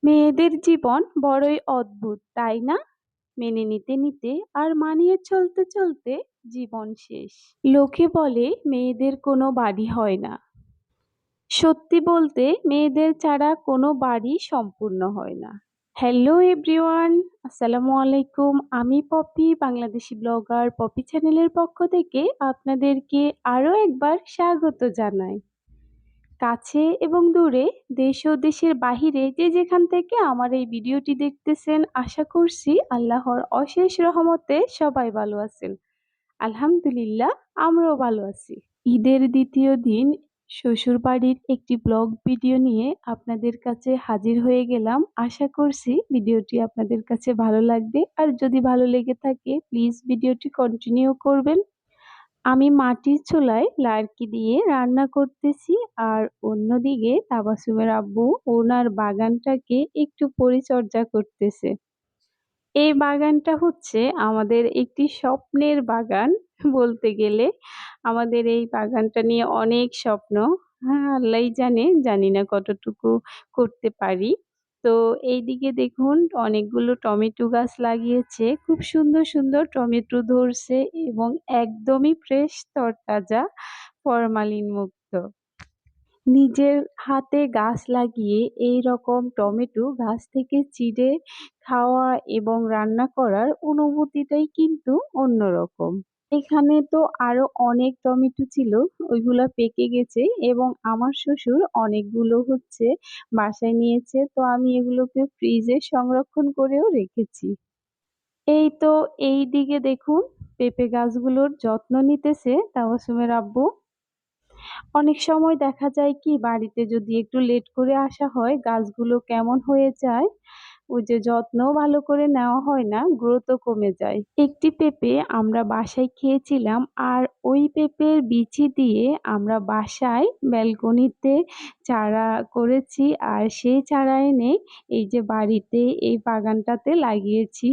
মেয়েদের জীবন বড়ই অদ্ভুত, তাই না? মেনে নিতে নিতে আর মানিয়ে চলতে চলতে জীবন শেষ। লোকে বলে মেয়েদের কোনো বাড়ি হয় না। সত্যি বলতে মেয়েদের ছাড়া কোনো বাড়ি সম্পূর্ণ হয় না। হ্যালো এভরিওয়ান, আসসালামু আলাইকুম। আমি পপি, বাংলাদেশি ব্লগার পপি চ্যানেলের পক্ষ থেকে আপনাদেরকে আরও একবার স্বাগত জানাই। কাছে এবং দূরে, দেশ ও দেশের বাহিরে যে যেখান থেকে আমার এই ভিডিওটি দেখতেছেন, আশা করছি আল্লাহর অশেষ রহমতে সবাই ভালো আছেন। আলহামদুলিল্লাহ, আমরাও ভালো আছি। ঈদের দ্বিতীয় দিন শ্বশুরবাড়ির একটি ব্লগ ভিডিও নিয়ে আপনাদের কাছে হাজির হয়ে গেলাম। আশা করছি ভিডিওটি আপনাদের কাছে ভালো লাগবে, আর যদি ভালো লেগে থাকে প্লিজ ভিডিওটি কন্টিনিউ করবেন। আমি মাটির চুলায় লার্কি দিয়ে রান্না করতেছি, আর অন্যদিকে তাবাসুমের আব্বু ওনার বাগানটাকে একটু পরিচর্যা করতেছে। এই বাগানটা হচ্ছে আমাদের একটি স্বপ্নের বাগান বলতে গেলে। আমাদের এই বাগানটা নিয়ে অনেক স্বপ্ন। হ্যাঁ, আল্লাহই জানে, জানি না কতটুকু করতে পারি। তো এইদিকে দেখুন, অনেকগুলো টমেটো গাছ লাগিয়েছে। খুব সুন্দর সুন্দর টমেটো ধরছে এবং একদমই ফ্রেশ, তরতাজা, ফরমালিন মুক্ত। নিজের হাতে গাছ লাগিয়ে এই রকম টমেটো গাছ থেকে চিড়ে খাওয়া এবং রান্না করার অনুভূতিটাই কিন্তু অন্যরকম। এখানে তো আরো অনেক টমেটো ছিল, ওইগুলা পেকে গেছে এবং আমার শ্বশুর অনেকগুলো হচ্ছে বাসায় নিয়েছে, তো আমি এগুলোকে ফ্রিজে সংরক্ষণ করেও রেখেছি। এই তো, এই দিকে দেখুন, পেঁপে গাছগুলোর যত্ন নিতেছে তাবাসুমের আব্বু। অনেক সময় দেখা যায় কি, বাড়িতে যদি একটু লেট করে আসা হয় গাছগুলো কেমন হয়ে যায়, ওই যে যত্নও ভালো করে নেওয়া হয় না, গ্রোথও কমে যায়। একটি পেঁপে আমরা বাসায় খেয়েছিলাম, আর ওই পেঁপের বিচি দিয়ে আমরা বাসায় ব্যালকনিতে চারা করেছি, আর সেই চারা এনে এই যে বাড়িতে এই বাগানটাতে লাগিয়েছি।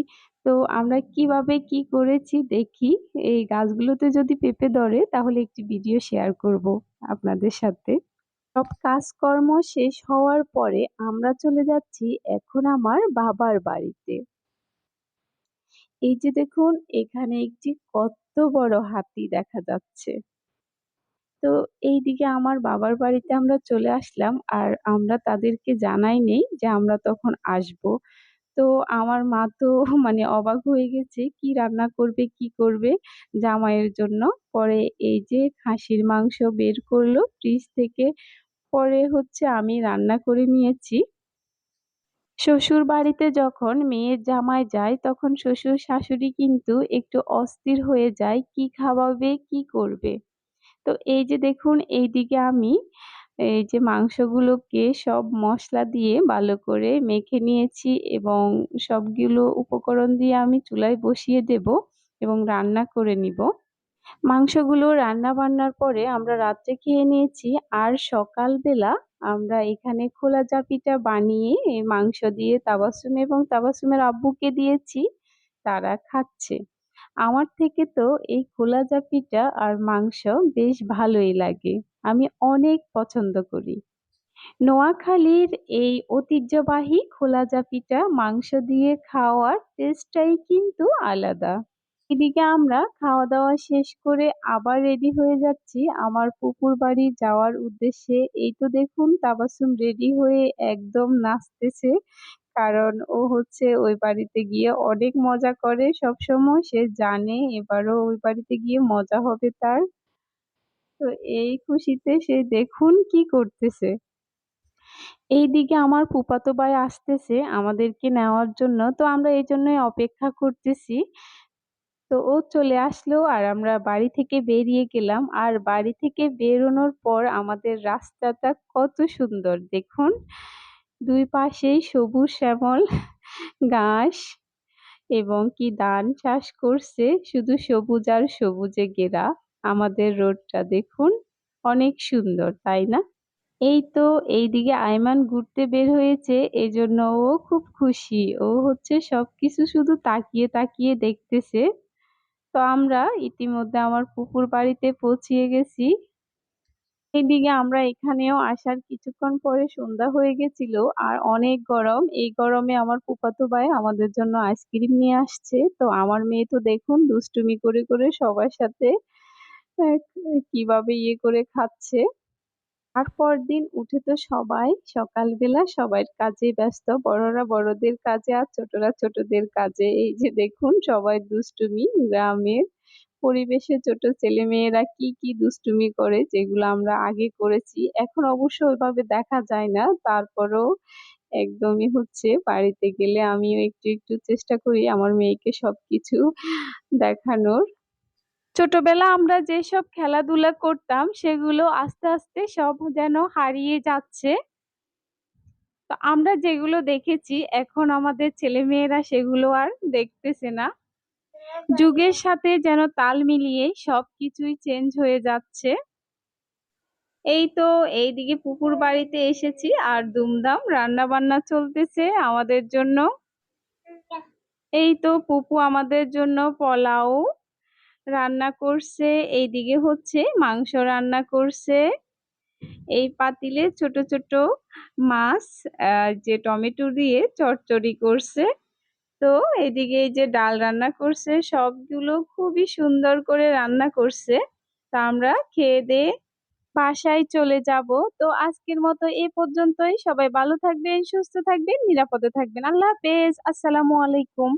তো আমরা কিভাবে কি করেছি দেখি, এই গাছগুলোতে যদি পেঁপে ধরে তাহলে একটি ভিডিও শেয়ার করব আপনাদের সাথে। সব কাজকর্ম শেষ হওয়ার পরে আমরা চলে যাচ্ছি এখন আমার বাবার বাড়িতে। এই যে দেখুন, এখানে একটি কত বড় হাতি দেখা যাচ্ছে। তো এইদিকে আমার বাবার বাড়িতে আমরা চলে আসলাম, আর আমরা তাদেরকে জানাই নেই যে আমরা তখন আসব। তো আমার মা তো মানে অবাক হয়ে গেছে, কি রান্না করবে কি করবে জামাইয়ের জন্য। পরে এই যে খাসির মাংস বের করলো ফ্রিজ থেকে, পরে হচ্ছে আমি রান্না করে নিয়েছি। শ্বশুর বাড়িতে যখন মেয়ের জামাই যায় তখন শ্বশুর শাশুড়ি কিন্তু একটু অস্থির হয়ে যায়, কি খাওয়াবে কি করবে। তো এই যে দেখুন, এইদিকে আমি এই যে মাংসগুলোকে সব মশলা দিয়ে ভালো করে মেখে নিয়েছি এবং সবগুলো উপকরণ দিয়ে আমি চুলায় বসিয়ে দেব এবং রান্না করে নিব। মাংসগুলো রান্না বান্নার পরে আমরা রাত্রে খেয়ে নিয়েছি, আর সকালবেলা আমরা এখানে খোলাজা পিঠা বানিয়ে এই মাংস দিয়ে তাবাসসুম এবং তাবাসসুমের আব্বুকে দিয়েছি, তারা খাচ্ছে। আমার থেকে তো এই খোলাজা পিঠা আর মাংস বেশ ভালোই লাগে, আমি অনেক পছন্দ করি। নোয়াখালীর এই ঐতিহ্যবাহী খোলাজা পিঠা মাংস দিয়ে খাওয়ার টেস্টটাই কিন্তু আলাদা। এদিকে আমরা খাওয়া দাওয়া শেষ করে আবার রেডি হয়ে যাচ্ছি আমার ফুপুর বাড়ি যাওয়ার উদ্দেশ্যে। এই তো দেখুন, তাবাসসুম রেডি হয়ে একদম নাচতেছে, কারণ ও হচ্ছে ওই বাড়িতে গিয়ে অনেক মজা করে সব সময়, সে জানে এবারও ওই বাড়িতে গিয়ে মজা হবে তার। তো এই খুশিতে সে দেখুন কি করতেছে। এইদিকে আমার ফুফাতো ভাই আসতেছে আমাদেরকে নেওয়ার জন্য, তো আমরা এই জন্যই অপেক্ষা করতেছি। তো ও চলে আসলো আর আমরা বাড়ি থেকে বেরিয়ে গেলাম, আর বাড়ি থেকে বেরোনোর পর আমাদের রাস্তাটা কত সুন্দর দেখুন, দুই পাশেই সবুজ শ্যামল ঘাস এবং কি ধান চাষ করছে, শুধু সবুজ আর সবুজে ঘেরা। আমাদের রোডটা দেখুন, অনেক সুন্দর তাই না? এই তো, এইদিকে আয়মান ঘুরতে বের হয়েছে, এজন্য ও খুব খুশি। ও হচ্ছে সবকিছু শুধু তাকিয়ে তাকিয়ে দেখতেছে। তো আমরা ইতিমধ্যে আমার ফুপুর বাড়িতে পৌঁছিয়ে গেছি। এদিকে আমরা এখানেও আসার কিছুক্ষণ পরে সন্ধ্যা হয়ে গেছিল আর অনেক গরম। এই গরমে আমার ফুফাতো ভাই আমাদের জন্য আইসক্রিম নিয়ে আসছে। তো আমার মেয়ে তো দেখুন দুষ্টুমি করে করে সবার সাথে আহ, কিভাবে করে খাচ্ছে। আর পরদিন উঠে তো সবাই সকালবেলা সবাই কাজে ব্যস্ত, বড়রা বড়দের কাজে আর ছোটরা ছোটদের কাজে। এই যে দেখুন সবাই দুষ্টুমি, গ্রামের পরিবেশে ছোট ছেলে মেয়েরা কি কি দুষ্টুমি করে যেগুলো আমরা আগে করেছি, এখন অবশ্য ওইভাবে দেখা যায় না। তারপরেও একদমই বাড়িতে গেলে আমিও একটু একটু চেষ্টা করি আমার মেয়েকে সবকিছু দেখানোর। ছোটবেলা আমরা যেসব খেলাধুলা করতাম সেগুলো আস্তে আস্তে সব যেন হারিয়ে যাচ্ছে। তো আমরা যেগুলো দেখেছি এখন আমাদের ছেলেমেয়েরা সেগুলো আর দেখতেছে না। যুগের সাথে যেন তাল মিলিয়ে সবকিছুই চেঞ্জ হয়ে যাচ্ছে। এই তো এইদিকে পুকুর বাড়িতে এসেছি আর দুমদাম রান্না বান্না চলতেছে আমাদের জন্য। এই তো পুপু আমাদের জন্য পোলাও রান্না করছে, এইদিকে মাংস রান্না করছে। এই পাতিলে ছোট ছোট মাছ যে টমেটো দিয়ে চচ্চড়ি করছে। তো এদিকে এই যে ডাল রান্না করছে, সবগুলো খুবই সুন্দর করে রান্না করছে। তা আমরা খেয়ে দিয়ে বাসায় চলে যাব। তো আজকের মতো এ পর্যন্তই। সবাই ভালো থাকবেন, সুস্থ থাকবেন, নিরাপদে থাকবেন। আল্লাহ হাফেজ, আসসালামু আলাইকুম।